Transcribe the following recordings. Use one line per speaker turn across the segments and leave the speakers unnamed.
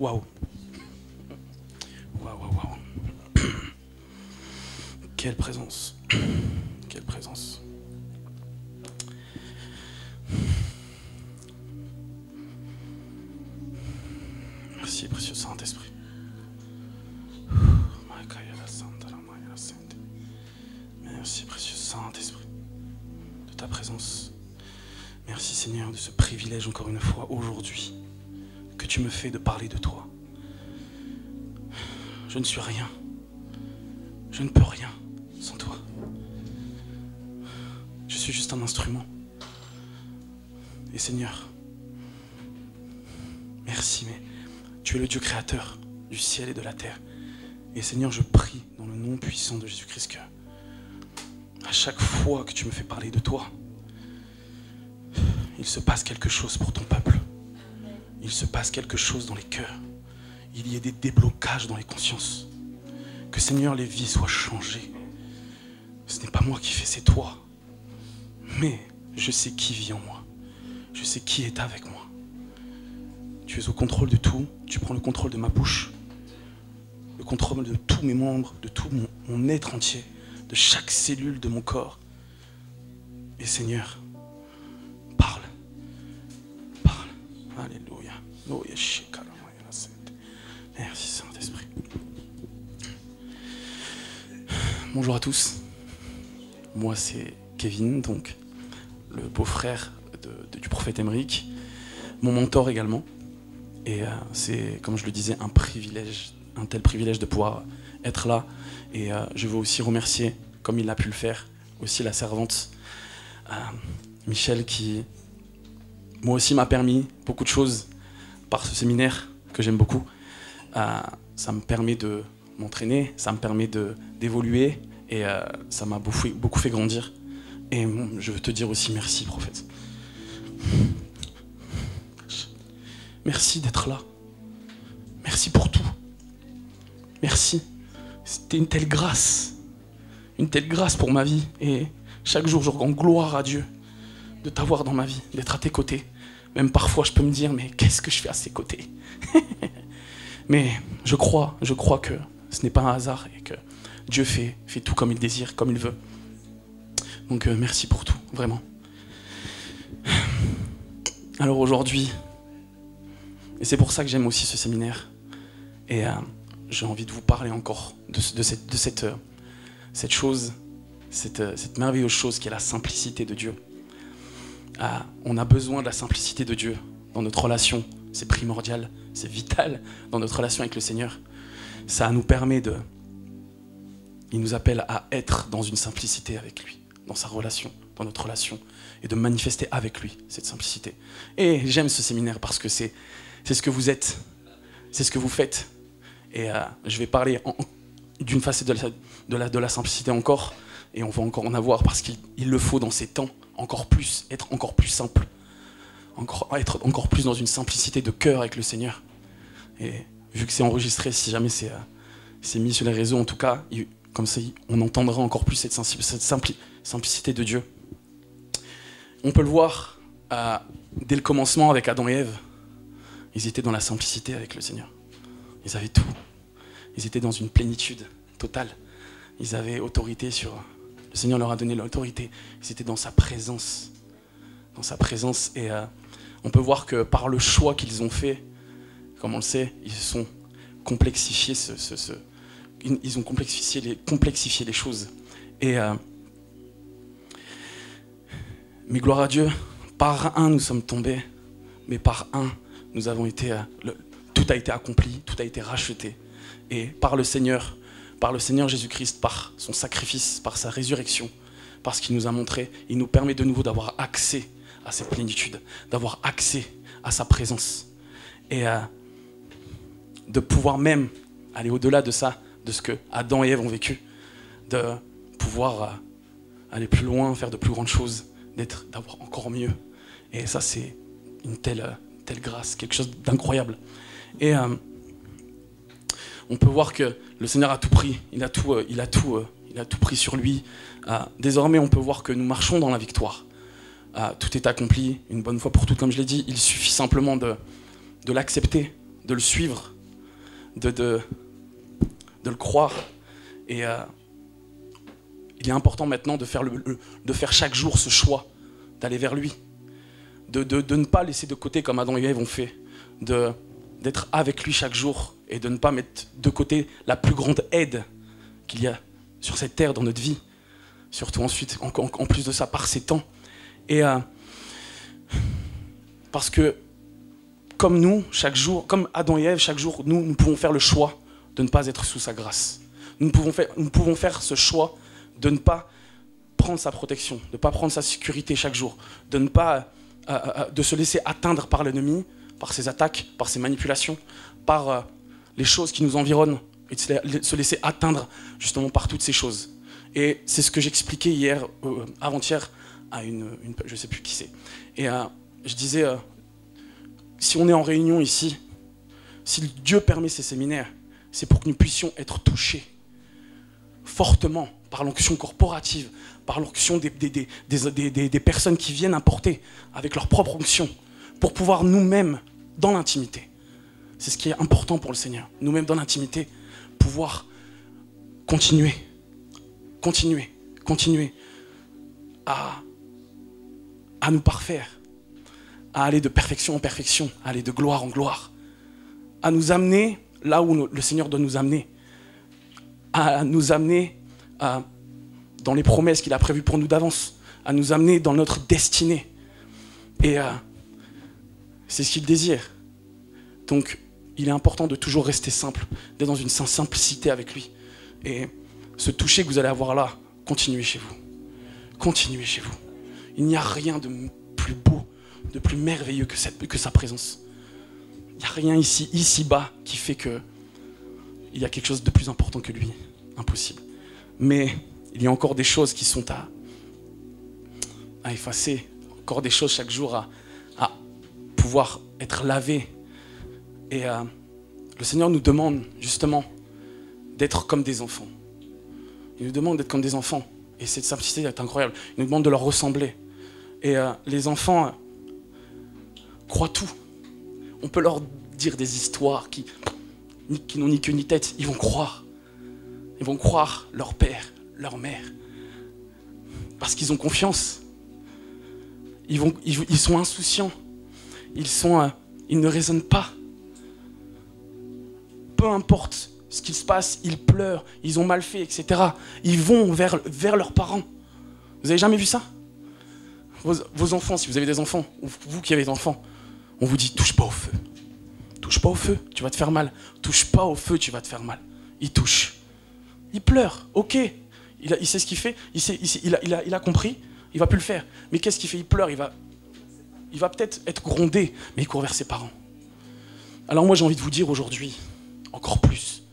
Waouh. Waouh, waouh, waouh. Quelle présence. Quelle présence. Merci, précieux Saint-Esprit. Merci, précieux Saint-Esprit, de ta présence. Merci, Seigneur, de ce privilège, encore une fois, aujourd'hui, que tu me fais de parler de toi. Je ne suis rien. Je ne peux rien sans toi. Je suis juste un instrument. Et Seigneur, merci, mais tu es le Dieu créateur du ciel et de la terre. Et Seigneur, je prie dans le nom puissant de Jésus-Christ que à chaque fois que tu me fais parler de toi, il se passe quelque chose pour ton peuple. Il se passe quelque chose dans les cœurs. Il y ait des déblocages dans les consciences. Que Seigneur, les vies soient changées. Ce n'est pas moi qui fais, c'est toi. Mais je sais qui vit en moi. Je sais qui est avec moi. Tu es au contrôle de tout. Tu prends le contrôle de ma bouche, le contrôle de tous mes membres, de tout mon être entier, de chaque cellule de mon corps. Et Seigneur, parle. Parle. Alléluia. Merci Saint-Esprit. Bonjour à tous. Moi c'est Kevin, donc le beau-frère du prophète Emeric, mon mentor également. Et c'est, comme je le disais, un privilège, un tel privilège de pouvoir être là. Et je veux aussi remercier, comme il a pu le faire, aussi la servante Michel, qui moi aussi m'a permis beaucoup de choses par ce séminaire que j'aime beaucoup. Ça me permet de m'entraîner, ça me permet d'évoluer et ça m'a beaucoup fait grandir. Et je veux te dire aussi merci, prophète. Merci d'être là. Merci pour tout. Merci. C'était une telle grâce pour ma vie. Et chaque jour, je rends gloire à Dieu de t'avoir dans ma vie, d'être à tes côtés. Même parfois, je peux me dire, mais qu'est-ce que je fais à ses côtés? Mais je crois que ce n'est pas un hasard et que Dieu fait tout comme il désire, comme il veut. Donc merci pour tout, vraiment. Alors aujourd'hui, et c'est pour ça que j'aime aussi ce séminaire, et j'ai envie de vous parler encore de cette chose, cette merveilleuse chose qui est la simplicité de Dieu. On a besoin de la simplicité de Dieu dans notre relation. C'est primordial, c'est vital dans notre relation avec le Seigneur. Ça nous permet il nous appelle à être dans une simplicité avec lui, dans sa relation, dans notre relation, et de manifester avec lui cette simplicité. Et j'aime ce séminaire parce que c'est ce que vous êtes, c'est ce que vous faites. Et je vais parler d'une facette de la simplicité encore, et on va encore en avoir parce qu'il le faut dans ces temps, encore plus, être encore plus simple, être encore plus dans une simplicité de cœur avec le Seigneur. Et vu que c'est enregistré, si jamais c'est mis sur les réseaux, en tout cas, comme ça, on entendra encore plus cette simplicité de Dieu. On peut le voir dès le commencement avec Adam et Ève. Ils étaient dans la simplicité avec le Seigneur. Ils avaient tout. Ils étaient dans une plénitude totale. Ils avaient autorité sur... Le Seigneur leur a donné l'autorité. Ils étaient dans sa présence. Dans sa présence. Et on peut voir que par le choix qu'ils ont fait, comme on le sait, ils se sont complexifiés ils ont complexifié les choses. Et mais gloire à Dieu, par un nous sommes tombés, mais par un nous avons été, tout a été accompli, tout a été racheté. Et par le Seigneur Jésus-Christ, par son sacrifice, par sa résurrection, par ce qu'il nous a montré, il nous permet de nouveau d'avoir accès à cette plénitude, d'avoir accès à sa présence. Et de pouvoir même aller au-delà de ça, de ce que Adam et Ève ont vécu, de pouvoir aller plus loin, faire de plus grandes choses, d'avoir encore mieux. Et ça, c'est une telle grâce, quelque chose d'incroyable. Et on peut voir que le Seigneur a tout pris, il a tout pris sur lui. Désormais, on peut voir que nous marchons dans la victoire. Tout est accompli, une bonne fois pour toutes, comme je l'ai dit. Il suffit simplement de l'accepter, de le suivre de le croire. Et il est important maintenant de faire chaque jour ce choix, d'aller vers lui. De ne pas laisser de côté comme Adam et Ève ont fait, d'être avec lui chaque jour et de ne pas mettre de côté la plus grande aide qu'il y a sur cette terre dans notre vie. Surtout ensuite, en plus de ça, par ces temps. Et parce que comme nous, chaque jour, comme Adam et Ève, chaque jour, nous pouvons faire le choix de ne pas être sous sa grâce. Nous pouvons faire ce choix de ne pas prendre sa protection, de ne pas prendre sa sécurité chaque jour, de ne pas de se laisser atteindre par l'ennemi, par ses attaques, par ses manipulations, par les choses qui nous environnent, et de se laisser atteindre justement par toutes ces choses. Et c'est ce que j'expliquais hier, avant-hier, à je ne sais plus qui c'est. Et je disais, si on est en réunion ici, si Dieu permet ces séminaires, c'est pour que nous puissions être touchés fortement par l'onction corporative, par l'onction des personnes qui viennent apporter avec leur propre onction, pour pouvoir nous-mêmes, dans l'intimité, c'est ce qui est important pour le Seigneur, nous-mêmes dans l'intimité, pouvoir continuer à nous parfaire, à aller de perfection en perfection, à aller de gloire en gloire, à nous amener là où le Seigneur doit nous amener, à nous amener dans les promesses qu'il a prévues pour nous d'avance, à nous amener dans notre destinée. Et c'est ce qu'il désire. Donc, il est important de toujours rester simple, d'être dans une simplicité avec lui. Et ce toucher que vous allez avoir là, continuez chez vous. Continuez chez vous. Il n'y a rien de plus beau, de plus merveilleux que sa présence. Il n'y a rien ici-bas qui fait qu'il y a quelque chose de plus important que lui. Impossible. Mais il y a encore des choses qui sont à effacer. Encore des choses chaque jour à pouvoir être lavées. Et le Seigneur nous demande justement d'être comme des enfants. Il nous demande d'être comme des enfants. Et cette simplicité est incroyable. Il nous demande de leur ressembler. Et les enfants croient tout. On peut leur dire des histoires qui n'ont ni queue ni tête. Ils vont croire. Ils vont croire leur père, leur mère. Parce qu'ils ont confiance. Ils sont insouciants. Ils ne raisonnent pas. Peu importe ce qui se passe, ils pleurent, ils ont mal fait, etc. Ils vont vers leurs parents. Vous avez jamais vu ça? Vos enfants, si vous avez des enfants, ou vous qui avez des enfants, on vous dit touche pas au feu. Touche pas au feu, tu vas te faire mal. Touche pas au feu, tu vas te faire mal. Il touche. Il pleure, ok. Il sait ce qu'il fait, il a compris, il va plus le faire. Mais qu'est-ce qu'il fait? Il pleure, il va peut-être être grondé, mais il court vers ses parents. Alors moi j'ai envie de vous dire aujourd'hui, encore plus,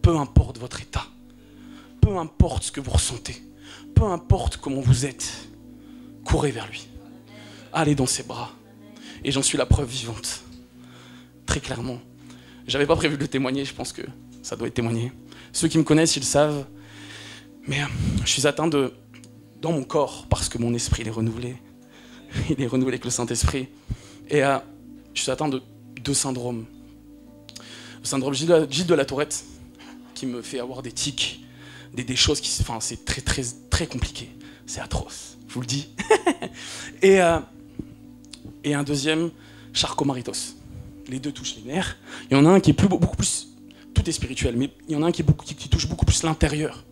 peu importe votre état, peu importe ce que vous ressentez, peu importe comment vous êtes, courez vers lui. Allez dans ses bras. Et j'en suis la preuve vivante. Très clairement. J'avais pas prévu de le témoigner, je pense que ça doit être témoigné. Ceux qui me connaissent, ils le savent. Mais je suis atteint dans mon corps, parce que mon esprit il est renouvelé. Il est renouvelé avec le Saint-Esprit. Et je suis atteint de deux syndromes. Le syndrome Gilles de la Tourette, qui me fait avoir des tics, des choses qui... Enfin, c'est très, très, très compliqué. C'est atroce, je vous le dis. Et un deuxième, Charcot-Marie-Tôt. Les deux touchent les nerfs. Il y en a un qui est beaucoup plus... Tout est spirituel, mais il y en a un qui touche beaucoup plus l'intérieur.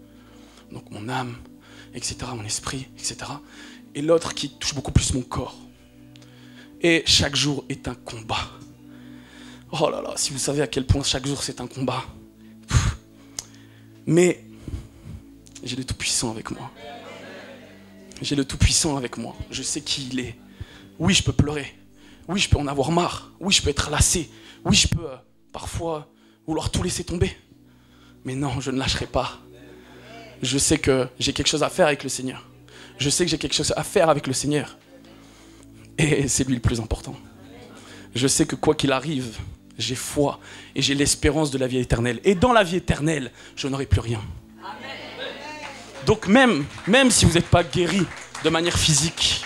Donc mon âme, etc., mon esprit, etc. Et l'autre qui touche beaucoup plus mon corps. Et chaque jour est un combat. Oh là là, si vous savez à quel point chaque jour c'est un combat. Mais j'ai le Tout-Puissant avec moi. J'ai le Tout-Puissant avec moi. Je sais qui il est. Oui, je peux pleurer. Oui, je peux en avoir marre. Oui, je peux être lassé. Oui, je peux parfois vouloir tout laisser tomber. Mais non, je ne lâcherai pas. Je sais que j'ai quelque chose à faire avec le Seigneur. Je sais que j'ai quelque chose à faire avec le Seigneur. Et c'est lui le plus important. Je sais que quoi qu'il arrive, j'ai foi et j'ai l'espérance de la vie éternelle. Et dans la vie éternelle, je n'aurai plus rien. Donc même si vous n'êtes pas guéri de manière physique,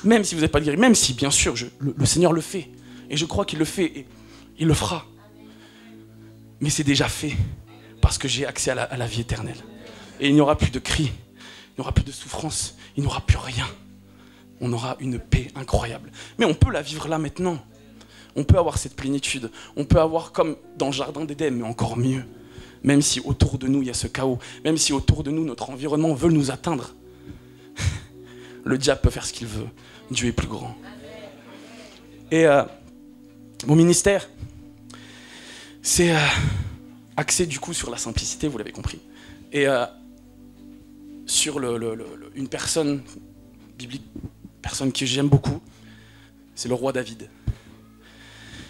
même si vous n'êtes pas guéri, même si bien sûr le Seigneur le fait, et je crois qu'il le fait, et il le fera. Mais c'est déjà fait, parce que j'ai accès à la vie éternelle. Et il n'y aura plus de cris, il n'y aura plus de souffrance, il n'y aura plus rien. On aura une paix incroyable. Mais on peut la vivre là maintenant. On peut avoir cette plénitude. On peut avoir comme dans le jardin d'Éden, mais encore mieux. Même si autour de nous, il y a ce chaos. Même si autour de nous, notre environnement veut nous atteindre. Le diable peut faire ce qu'il veut. Dieu est plus grand. Et mon ministère, c'est axé du coup sur la simplicité, vous l'avez compris. Et sur une personne biblique, personne que j'aime beaucoup, c'est le roi David.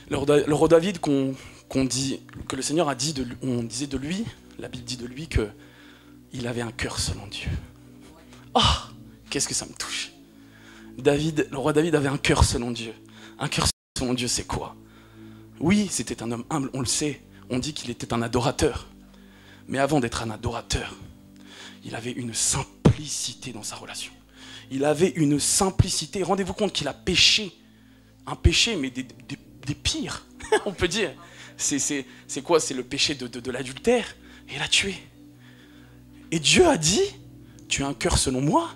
Le roi David que le Seigneur a dit, on disait de lui, la Bible dit de lui qu'il avait un cœur selon Dieu. Oh, qu'est-ce que ça me touche. Le roi David avait un cœur selon Dieu. Un cœur selon Dieu, c'est quoi? Oui, c'était un homme humble, on le sait. On dit qu'il était un adorateur. Mais avant d'être un adorateur, il avait une simplicité dans sa relation. Il avait une simplicité. Rendez-vous compte qu'il a péché. Un péché, mais des pires, on peut dire. C'est quoi? C'est le péché de l'adultère. Et il a tué. Et Dieu a dit, tu as un cœur selon moi.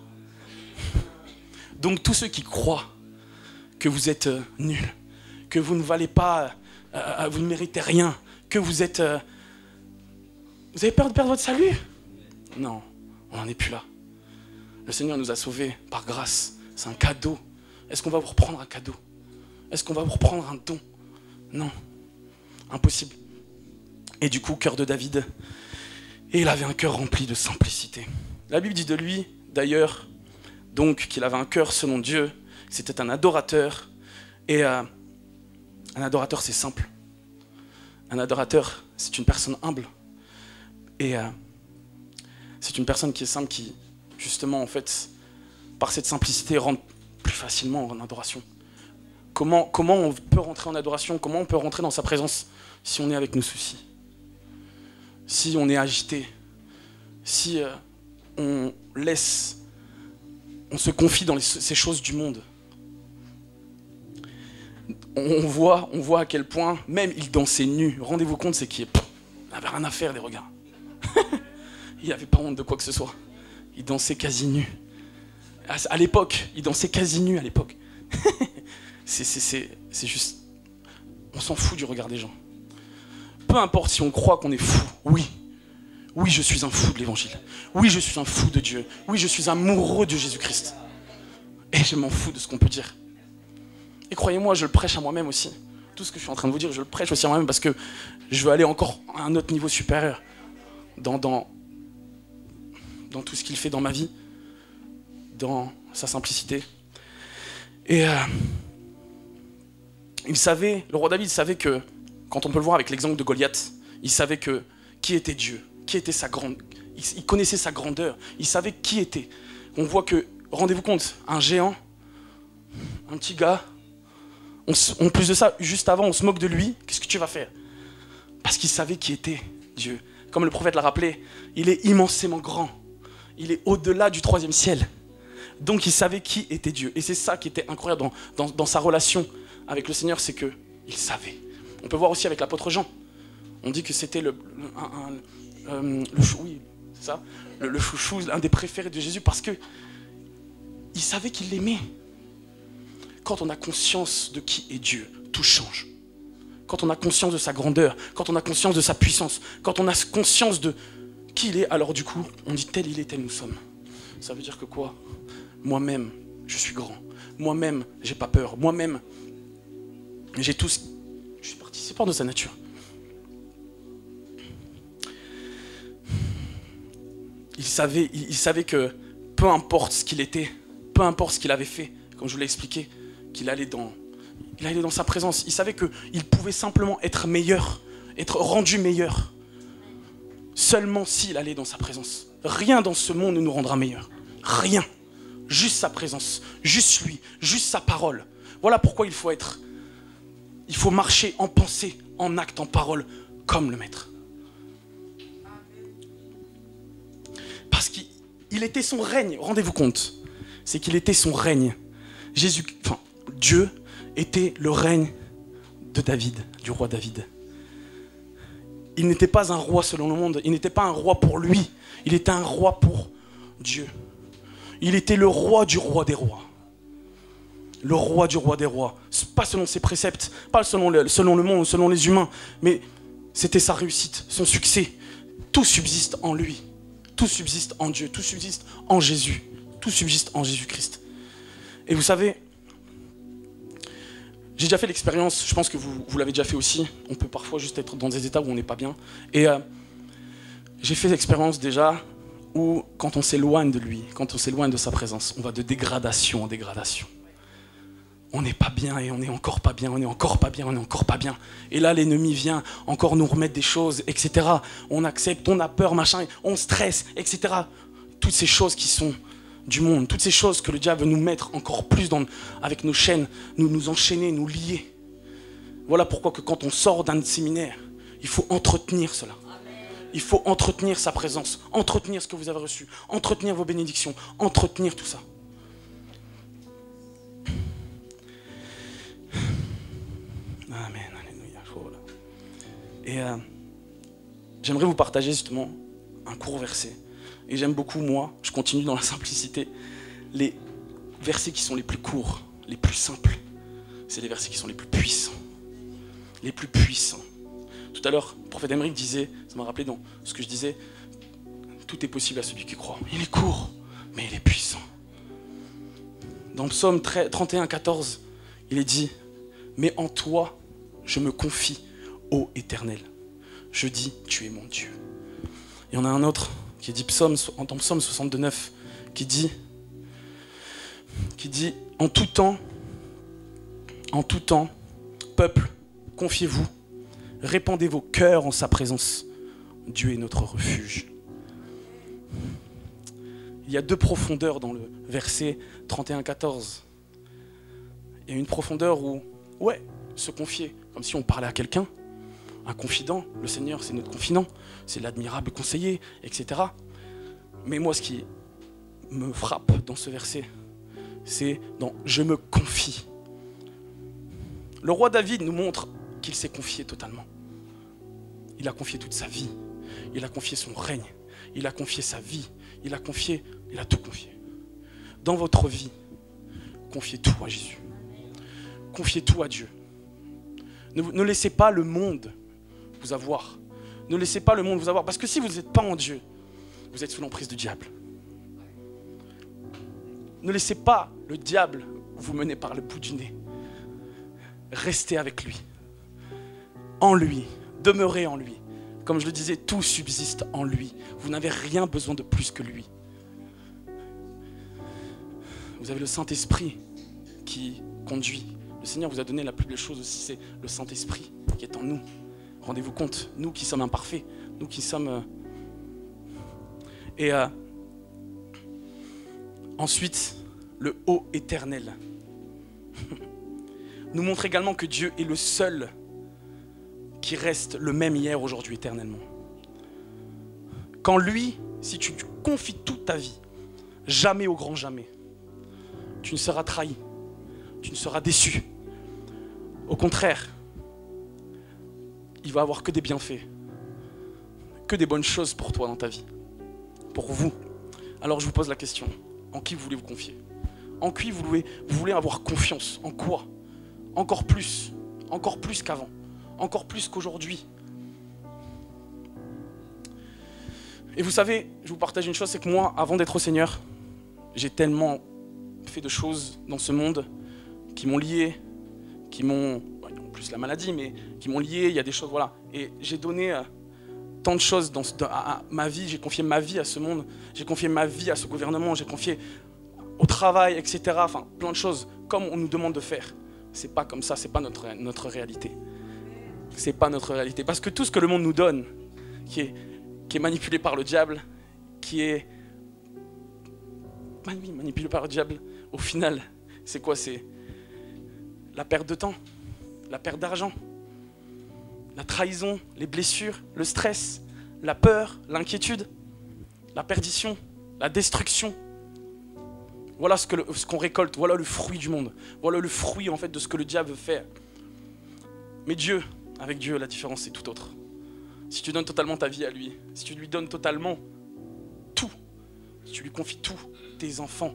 Donc tous ceux qui croient que vous êtes nuls, que vous ne valez pas, vous ne méritez rien, que vous êtes... vous avez peur de perdre votre salut? Non, on n'en est plus là. Le Seigneur nous a sauvés par grâce. C'est un cadeau. Est-ce qu'on va vous reprendre un cadeau? Est-ce qu'on va vous reprendre un don? Non, impossible. Et du coup, cœur de David. Et il avait un cœur rempli de simplicité. La Bible dit de lui, d'ailleurs, donc qu'il avait un cœur selon Dieu. C'était un adorateur. Et un adorateur, c'est simple. Un adorateur, c'est une personne humble. Et c'est une personne qui est simple, qui, justement, en fait, par cette simplicité, rentre plus facilement en adoration. Comment on peut rentrer en adoration? Comment on peut rentrer dans sa présence si on est avec nos soucis? Si on est agité? Si on se confie dans ces choses du monde? On voit à quel point, même il dansait nu. Rendez-vous compte, c'est qu'il n'avait rien à faire des regards. Il n'avait pas honte de quoi que ce soit. Il dansait quasi nu. À l'époque, il dansait quasi nu à l'époque. C'est juste... On s'en fout du regard des gens. Peu importe si on croit qu'on est fou. Oui, je suis un fou de l'évangile. Oui, je suis un fou de Dieu. Oui, je suis amoureux de Jésus-Christ. Et je m'en fous de ce qu'on peut dire. Et croyez-moi, je le prêche à moi-même aussi. Tout ce que je suis en train de vous dire, je le prêche aussi à moi-même parce que je veux aller encore à un autre niveau supérieur dans tout ce qu'il fait dans ma vie, dans sa simplicité. Et le roi David savait que, quand on peut le voir avec l'exemple de Goliath, il savait qui était Dieu, qui était il connaissait sa grandeur, il savait qui était. On voit que, rendez-vous compte, un géant, un petit gars, en plus de ça, juste avant, on se moque de lui. Qu'est-ce que tu vas faire? Parce qu'il savait qui était Dieu. Comme le prophète l'a rappelé, il est immensément grand. Il est au-delà du 3e ciel. Donc il savait qui était Dieu. Et c'est ça qui était incroyable dans sa relation avec le Seigneur, c'est qu'il savait. On peut voir aussi avec l'apôtre Jean. On dit que c'était le chouchou, l'un des préférés de Jésus, parce que il savait qu'il l'aimait. Quand on a conscience de qui est Dieu, tout change. Quand on a conscience de sa grandeur, quand on a conscience de sa puissance, quand on a conscience de qui il est, alors du coup, on dit tel il est, tel nous sommes. Ça veut dire que quoi? Moi-même, je suis grand. Moi-même, j'ai pas peur. Moi-même, j'ai tout. Je suis participant de sa nature. Il savait que peu importe ce qu'il était, peu importe ce qu'il avait fait, comme je vous l'ai expliqué, qu'il allait dans sa présence. Il savait qu'il pouvait simplement être meilleur, être rendu meilleur, seulement s'il allait dans sa présence. Rien dans ce monde ne nous rendra meilleur. Rien. Juste sa présence, juste lui, juste sa parole. Voilà pourquoi il faut marcher en pensée, en acte, en parole, comme le Maître. Parce qu'il était son règne, rendez-vous compte, c'est qu'il était son règne. Dieu était le règne de David, du roi David. il n'était pas un roi selon le monde, il n'était pas un roi pour lui, il était un roi pour Dieu. Il était le roi des rois. Le roi du roi des rois. Pas selon ses préceptes, pas selon le monde, selon les humains, mais c'était sa réussite, son succès. Tout subsiste en lui. Tout subsiste en Dieu. Tout subsiste en Jésus. Tout subsiste en Jésus-Christ. Et vous savez, j'ai déjà fait l'expérience, je pense que vous l'avez déjà fait aussi. On peut parfois juste être dans des états où on n'est pas bien. Et j'ai fait l'expérience déjà où quand on s'éloigne de lui, quand on s'éloigne de sa présence, on va de dégradation en dégradation. On n'est pas bien et on n'est encore pas bien, on n'est encore pas bien, on n'est encore pas bien. Et là, l'ennemi vient encore nous remettre des choses, etc. On accepte, on a peur, machin, on stresse, etc. Toutes ces choses qui sont du monde, toutes ces choses que le diable veut nous mettre encore plus avec nos chaînes, nous enchaîner, nous lier. Voilà pourquoi que quand on sort d'un séminaire, il faut entretenir cela. Il faut entretenir sa présence, entretenir ce que vous avez reçu, entretenir vos bénédictions, entretenir tout ça. Amen, alléluia. Voilà. Et j'aimerais vous partager justement un court verset. Et j'aime beaucoup, moi, je continue dans la simplicité, les versets qui sont les plus courts, les plus simples. C'est les versets qui sont les plus puissants. Les plus puissants. Tout à l'heure, le prophète Aymeric disait, ça m'a rappelé dans ce que je disais, tout est possible à celui qui croit. Il est court, mais il est puissant. Dans Psaume 31, 14, il est dit, mais en toi, je me confie, ô Éternel. Je dis, tu es mon Dieu. Il y en a un autre qui dit dans Psaume 62, 9, qui dit, en tout temps, peuple, confiez-vous, répandez vos cœurs en sa présence. Dieu est notre refuge. Il y a deux profondeurs dans le verset 31, 14. Il y a une profondeur où, se confier, comme si on parlait à quelqu'un, un confident. Le Seigneur, c'est notre confident, c'est l'admirable conseiller, etc. Mais moi, ce qui me frappe dans ce verset, c'est dans « je me confie ». Le roi David nous montre qu'il s'est confié totalement. Il a confié toute sa vie, il a confié son règne, il a confié sa vie, il a tout confié. Dans votre vie, confiez tout à Jésus. Confiez tout à Dieu. Ne laissez pas le monde vous avoir. Ne laissez pas le monde vous avoir. Parce que si vous n'êtes pas en Dieu, vous êtes sous l'emprise du diable. Ne laissez pas le diable vous mener par le bout du nez. Restez avec lui. En lui. Demeurez en lui. Comme je le disais, tout subsiste en lui. Vous n'avez rien besoin de plus que lui. Vous avez le Saint-Esprit qui conduit. Le Seigneur vous a donné la plus belle chose aussi, c'est le Saint-Esprit qui est en nous. Rendez-vous compte, nous qui sommes imparfaits, nous qui sommes... Et ensuite, le haut éternel nous montre également que Dieu est le seul qui reste le même hier, aujourd'hui, éternellement. Quand lui, si tu confies toute ta vie, jamais au grand jamais, tu ne seras trahi, tu ne seras déçu. Au contraire, il va avoir que des bienfaits, que des bonnes choses pour toi dans ta vie, pour vous. Alors je vous pose la question, en qui vous voulez vous confier? En qui vous voulez avoir confiance? En quoi? Encore plus qu'avant, encore plus qu'aujourd'hui. Et vous savez, je vous partage une chose, c'est que moi, avant d'être au Seigneur, j'ai tellement fait de choses dans ce monde qui m'ont lié, en plus la maladie, mais qui m'ont lié, il y a des choses, voilà. Et j'ai donné tant de choses à ma vie, j'ai confié ma vie à ce monde, j'ai confié ma vie à ce gouvernement, j'ai confié au travail, etc. Enfin, plein de choses, comme on nous demande de faire. C'est pas comme ça, c'est pas notre réalité. C'est pas notre réalité. Parce que tout ce que le monde nous donne, qui est manipulé par le diable, qui est manipulé par le diable, au final, c'est quoi? C'est la perte de temps, la perte d'argent, la trahison, les blessures, le stress, la peur, l'inquiétude, la perdition, la destruction. Voilà ce qu'on récolte, voilà le fruit du monde. Voilà le fruit en fait de ce que le diable veut faire. Mais Dieu, avec Dieu, la différence c'est tout autre. si tu donnes totalement ta vie à lui, si tu lui donnes totalement tout, si tu lui confies tout, tes enfants,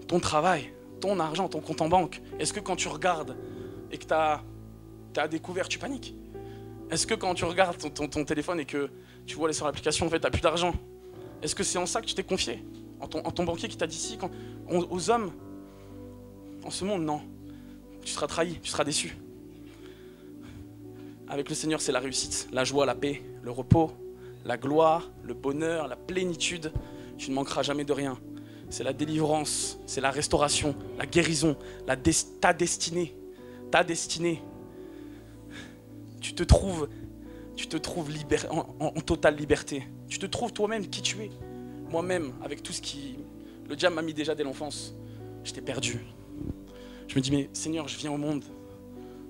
ton travail, ton argent, ton compte en banque, est-ce que quand tu regardes et que tu as découvert, tu paniques? Est-ce que quand tu regardes ton téléphone et que tu vois aller sur l'application, en fait, tu n'as plus d'argent, est-ce que c'est en ça que tu t'es confié? En ton banquier qui t'a dit si, aux hommes? En ce monde, non. Tu seras trahi, tu seras déçu. Avec le Seigneur, c'est la réussite, la joie, la paix, le repos, la gloire, le bonheur, la plénitude. Tu ne manqueras jamais de rien. C'est la délivrance, c'est la restauration, la guérison, ta destinée. Ta destinée. Tu te trouves en totale liberté. Tu te trouves toi-même qui tu es. Moi-même, avec tout ce qui... Le diable m'a mis déjà dès l'enfance. J'étais perdu. Je me dis, mais Seigneur, je viens au monde.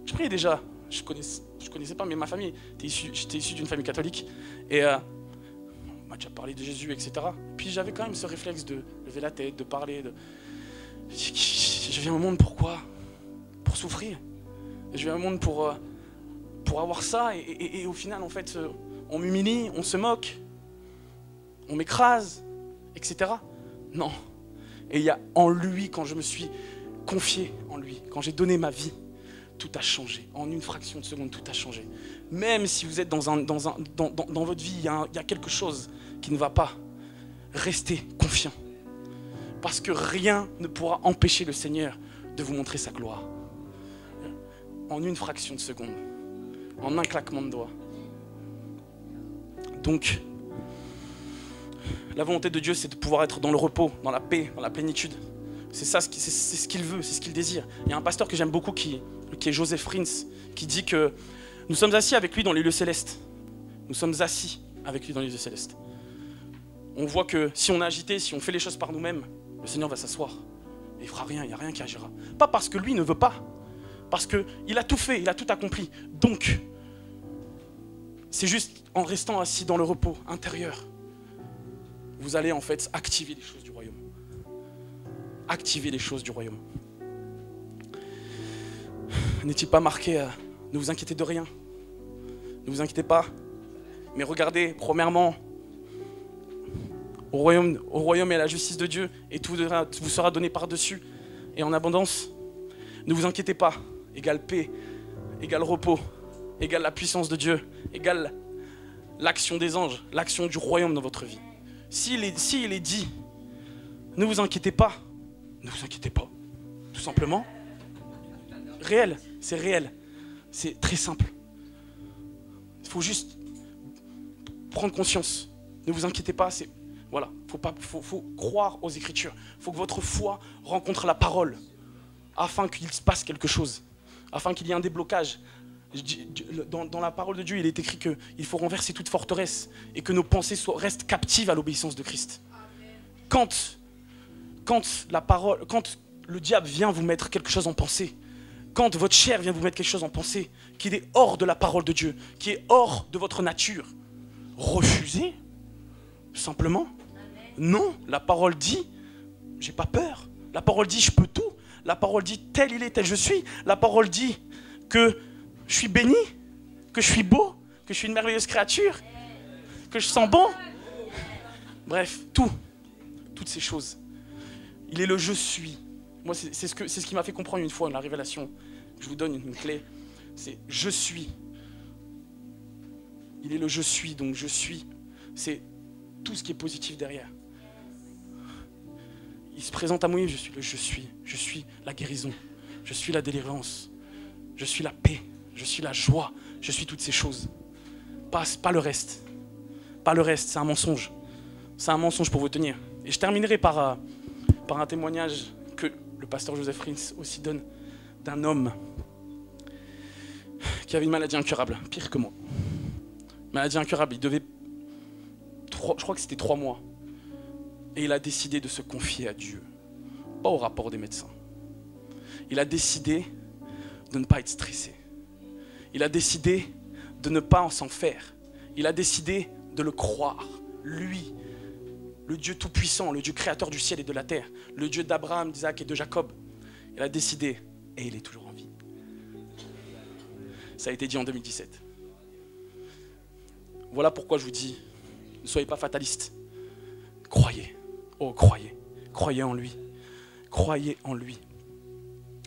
Je priais déjà. Je connaissais pas, mais ma famille, j'étais issu d'une famille catholique. Et on m'a déjà parlé de Jésus, etc. Puis j'avais quand même ce réflexe de lever la tête, de parler. Je viens au monde pourquoi? Pour souffrir. Je viens au monde pour avoir ça. Et au final, en fait, on m'humilie, on se moque, on m'écrase, etc. Non. Et il y a en lui, quand je me suis confié en lui, quand j'ai donné ma vie, tout a changé. En une fraction de seconde, tout a changé. Même si vous êtes dans votre vie, il y a quelque chose qui ne va pas, restez confiant. Parce que rien ne pourra empêcher le Seigneur de vous montrer sa gloire. En une fraction de seconde. En un claquement de doigts. Donc, la volonté de Dieu, c'est de pouvoir être dans le repos, dans la paix, dans la plénitude. C'est ça, c'est ce qu'il veut, c'est ce qu'il désire. Il y a un pasteur que j'aime beaucoup qui est Joseph Rins, qui dit que nous sommes assis avec lui dans les lieux célestes. Nous sommes assis avec lui dans les lieux célestes. On voit que si on est agité, si on fait les choses par nous-mêmes, le Seigneur va s'asseoir. Et il ne fera rien, il n'y a rien qui agira. Pas parce que lui ne veut pas, parce qu'il a tout fait, il a tout accompli. Donc, c'est juste en restant assis dans le repos intérieur, vous allez en fait activer les choses du royaume. Activer les choses du royaume. N'est-il pas marqué ne vous inquiétez de rien. Ne vous inquiétez pas. Mais regardez, premièrement, au royaume et à la justice de Dieu, et tout vous sera donné par-dessus et en abondance. Ne vous inquiétez pas. Égale paix, égale repos, égale la puissance de Dieu, égale l'action des anges, l'action du royaume dans votre vie. S'il est dit, ne vous inquiétez pas, ne vous inquiétez pas, tout simplement. Réel, c'est réel, c'est très simple. Il faut juste prendre conscience. Ne vous inquiétez pas, voilà, faut croire aux Écritures. Il faut que votre foi rencontre la parole, afin qu'il se passe quelque chose, afin qu'il y ait un déblocage. Dans la parole de Dieu, il est écrit qu'il faut renverser toute forteresse et que nos pensées restent captives à l'obéissance de Christ. Quand le diable vient vous mettre quelque chose en pensée, quand votre chair vient vous mettre quelque chose en pensée, qui est hors de la parole de Dieu, qui est hors de votre nature, refusez, simplement. Non, la parole dit, j'ai pas peur. La parole dit, je peux tout. La parole dit, tel il est, tel je suis. La parole dit que je suis béni, que je suis beau, que je suis une merveilleuse créature, que je sens bon. Bref, toutes ces choses. Il est le je suis. Moi, c'est ce qui m'a fait comprendre une fois la révélation. Je vous donne une clé. C'est je suis. Il est le je suis, donc je suis. C'est tout ce qui est positif derrière. Il se présente à Moïse, je suis le je suis. Je suis la guérison. Je suis la délivrance. Je suis la paix. Je suis la joie. Je suis toutes ces choses. Pas le reste. Pas le reste, c'est un mensonge. C'est un mensonge pour vous tenir. Et je terminerai par un témoignage que le pasteur Joseph Rins aussi donne d'un homme qui avait une maladie incurable, pire que moi. Maladie incurable, il devait, je crois que c'était 3 mois. Et il a décidé de se confier à Dieu, pas au rapport des médecins. Il a décidé de ne pas être stressé. Il a décidé de ne pas s'en faire. Il a décidé de le croire. Lui, le Dieu tout-puissant, le Dieu créateur du ciel et de la terre, le Dieu d'Abraham, d'Isaac et de Jacob. Il a décidé, et il est toujours en vie. Ça a été dit en 2017. Voilà pourquoi je vous dis, ne soyez pas fatalistes. Croyez. Oh, croyez. Croyez en lui. Croyez en lui.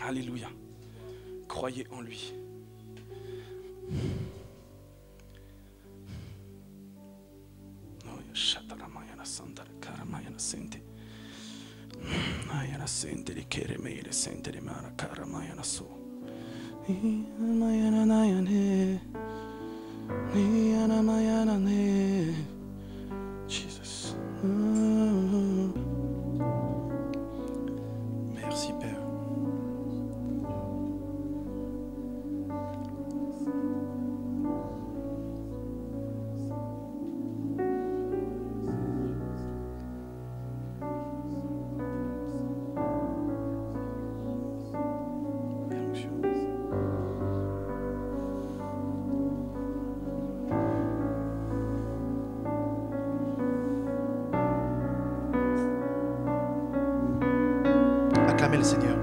Alléluia. Croyez en lui. Jesus.
Merci Père. Acclamez le Seigneur.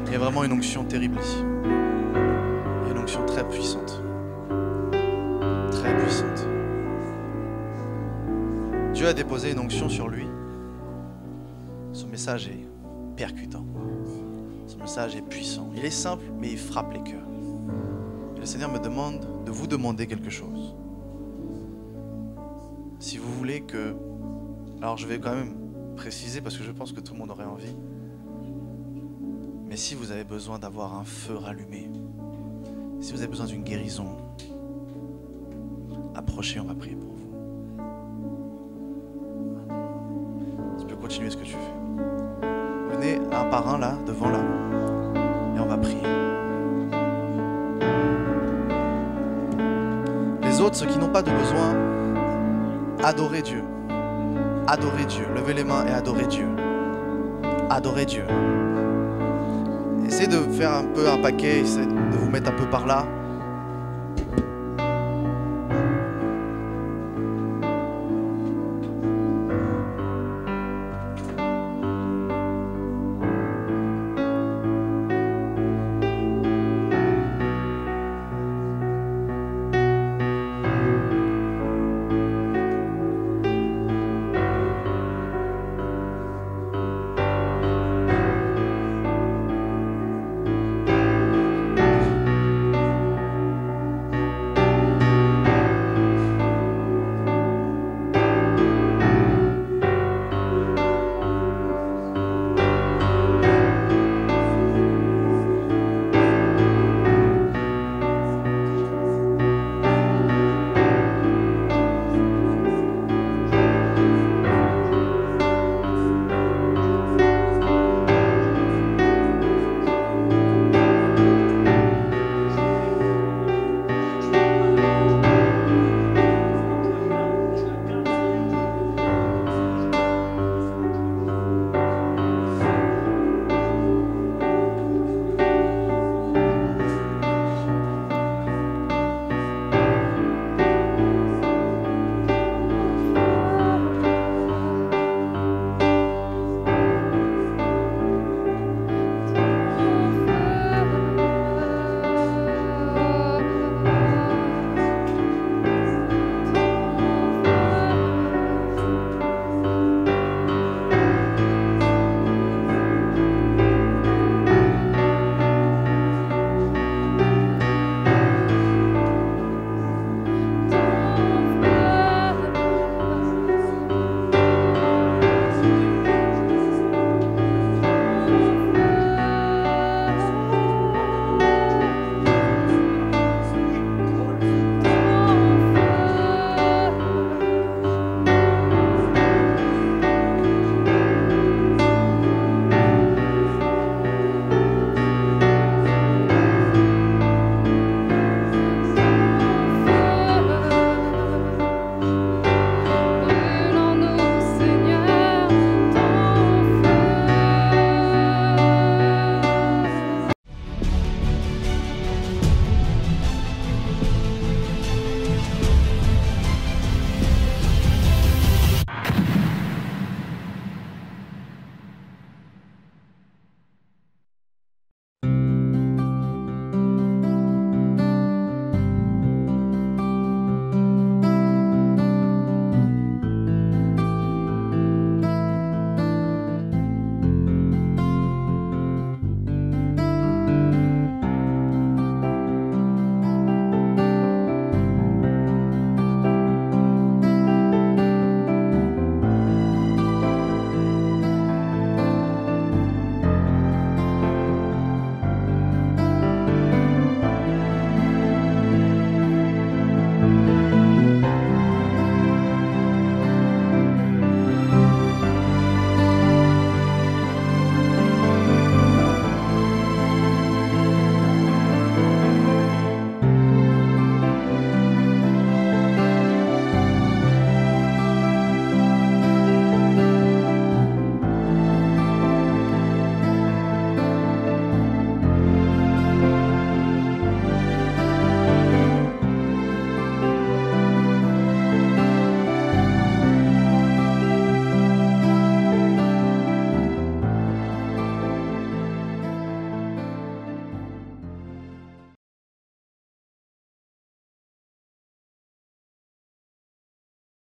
Il y a vraiment une onction terrible ici. Il y a une onction très puissante. Très puissante. Dieu a déposé une onction sur lui. Son message est percutant. Son message est puissant. Il est simple, mais il frappe les cœurs. Et le Seigneur me demande de vous demander quelque chose. Si vous voulez que... Alors je vais quand même préciser parce que je pense que tout le monde aurait envie. Mais si vous avez besoin d'avoir un feu rallumé, si vous avez besoin d'une guérison, approchez, on va prier pour vous. Tu peux continuer ce que tu fais. Venez un par un là, devant là, et on va prier. Les autres, ceux qui n'ont pas de besoin, adorez Dieu. Adorez Dieu. Levez les mains et adorez Dieu. Adorez Dieu. Essayez de faire un peu un paquet, essayez de vous mettre un peu par là.